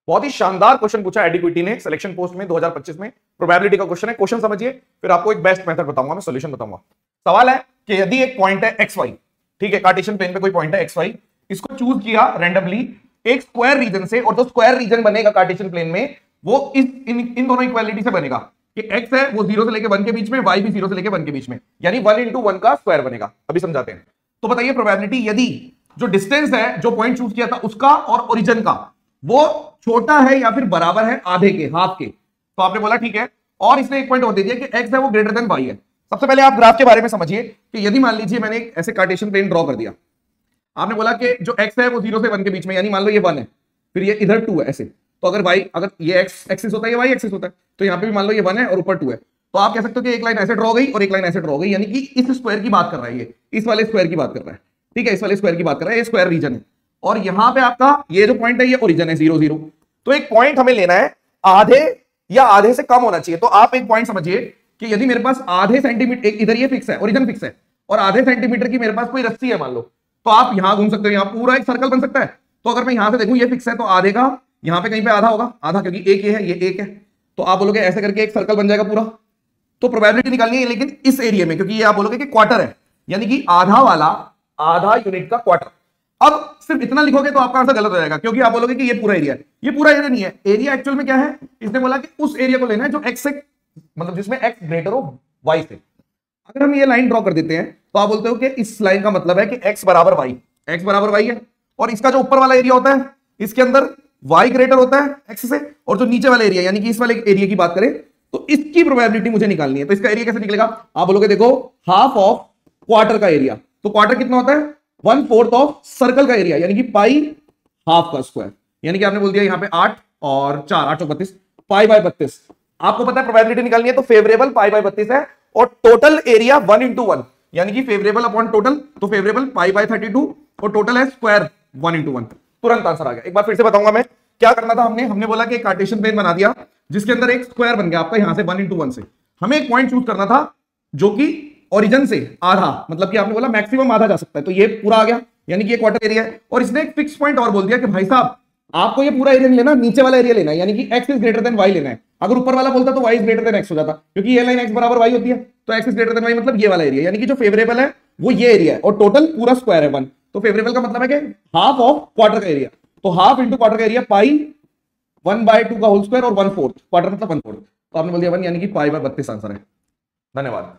बहुत ही शानदार क्वेश्चन पूछा एडिक्विटी ने सिलेक्शन पोस्ट में 2025 में, प्रोबेबिलिटी का क्वेश्चन है। क्वेश्चन समझिए, फिर आपको एक बेस्ट मेथड बताऊंगा, मैं सॉल्यूशन बताऊंगा। सवाल है कि यदि एक पॉइंट है एक्स वाई, ठीक है, कार्टेशियन प्लेन पे कोई पॉइंट है एक्स वाई, इसको चूज किया रैंडमली एक स्क्वायर रीजन से, और जो स्क्वायर रीजन बनेगा कार्टेशियन प्लेन में वो इन दोनों इक्वालिटी से बनेगा कि x है वो 0 से लेके 1 के बीच में, y भी 0 से लेके 1 के बीच में, यानी 1 into 1 का स्क्वायर बनेगा। अभी समझाते हैं। तो बताइए प्रोबेबिलिटी, यदि जो डिस्टेंस है जो पॉइंट चूज किया था उसका और ओरिजिन का वो छोटा है या फिर बराबर है आधे के, हाफ के, तो आपने बोला ठीक है, और इसने एक पॉइंट और दे दिया कि x है वो ग्रेटर देन y है। सबसे पहले आप ग्राफ के बारे में समझिए कि यदि मान लीजिए मैंने एक ऐसे कार्टेशियन प्लेन ड्रॉ कर दिया, आपने बोला कि जो x है वो 0 से 1 के बीच में, यानी मान लो ये 1 है, फिर ये इधर 2 है ऐसे, तो अगर y, अगर ये x एक्सिस होता है, ये y एक्सिस होता है, तो यहाँ पे भी मान लो ये 1 है और ऊपर 2 है, तो आप कह सकते हो कि एक लाइन ऐसे ड्रॉ गई और एक लाइन ऐसे ड्रॉ गई, यानी कि इस स्क्वायर की बात कर रहा है, ये इस वाले स्क्वायर की बात कर रहा है, ठीक है, इस वाले स्क्वायर की बात कर रहा है, ये स्क्वायर रीजन है, और यहाँ पे आपका ये जो पॉइंट है ये ओरिजिन है 0 0। तो एक पॉइंट हमें लेना है आधे या आधे से कम होना चाहिए। तो आप एक पॉइंट समझिए कि यदि मेरे पास आधे सेंटीमीटर, इधर ये फिक्स है, ओरिजिन फिक्स है, और आधे सेंटीमीटर की मेरे पास कोई रस्सी है मान लो, तो आप यहां घूम सकते हो, यहां पूरा एक सर्कल बन सकता है। तो अगर मैं यहां से देखूं ये फिक्स है, तो आधे का यहां पे कहीं पे आधा होगा, आधा, क्योंकि एक ये है, ये एक है, तो आप बोलोगे ऐसे करके एक सर्कल बन जाएगा पूरा। तो प्रोबेबिलिटी निकालनी है, लेकिन इस एरिया में, क्योंकि ये आप बोलोगे कि क्वार्टर है, यानी कि आधा वाला, आधा यूनिट का क्वार्टर। अब सिर्फ इतना लिखोगे तो आपका आंसर गलत हो जाएगा, क्योंकि आप बोलोगे कि ये पूरा एरिया है, ये पूरा एरिया नहीं है। एरिया एक्चुअल में क्या है, इसने बोला कि उस एरिया को लेना है जो एक्स से, मतलब जिसमें एक्स ग्रेटर हो वाई से। अगर हम ये लाइन ड्रॉ कर देते हैं तो आप बोलते हो कि इस लाइन का मतलब है कि एक्स बराबर वाई, एक्स बराबर वाई है, और इसका जो ऊपर वाला एरिया होता है इसके अंदर वाई ग्रेटर होता है एक्स से, और जो नीचे वाला एरिया यानी कि इस वाले एरिया की बात करें तो इसकी प्रोबेबिलिटी मुझे निकालनी है। तो इसका एरिया कैसे निकलेगा, आप बोलोगे देखो हाफ ऑफ क्वार्टर का एरिया, तो क्वार्टर कितना होता है 1/4 ऑफ सर्कल का एरिया, यानी कि पाई हाफ का स्क्वायर, यानी कि आपने बोल दिया यहाँ पे 8 और 4 8 32 पाई बाय 32। आपको पता है प्रोबेबिलिटी निकालनी है, तो फेवरेबल पाई बाय 32 है, और टोटल एरिया 1 into 1, यानी कि फेवरेबल अपॉन टोटल, तो फेवरेबल पाई बाय 32 और टोटल है स्क्वायर 1 into 1। तुरंत आंसर आ गया। एक बार फिर से बताऊंगा मैं क्या करना था। हमने बोला कि एक कार्टेशियन प्लेन बना दिया जिसके अंदर एक स्क्वायर बन गया आपका यहां से 1 into 1 से। हमें एक पॉइंट चूज करना था जो कि ओरिजिन से आधा, मतलब कि आपने बोला मैक्सिमम आधा जा सकता है, तो ये पूरा आ गया, यानी कि ये क्वार्टर एरिया है। और इसने एक फिक्स पॉइंट और बोल दिया कि भाई साहब आपको ये पूरा एरिया नहीं लेना, नीचे वाला एरिया लेना है, यानी कि x is greater than y लेना है। अगर ऊपर वाला बोलता तो y is greater than x हो जाता, क्योंकि ये लाइन x बराबर y होती है, तो x is greater than y मतलब ये वाला एरिया, यानी कि जो फेवरेबल है वो ये एरिया है, और टोटल पूरा स्क्वायर है 1, तो फेवरेबल का मतलब है कि हाफ ऑफ क्वार्टर का एरिया, तो हाफ इंटू क्वार्टर का एरिया पाई 1/2 का होल स्क्वायर, और 1/4, क्वार्टर मतलब 1/4, तो आपने बोल दिया 1, यानी कि पाई बाय 32 आंसर है। धन्यवाद।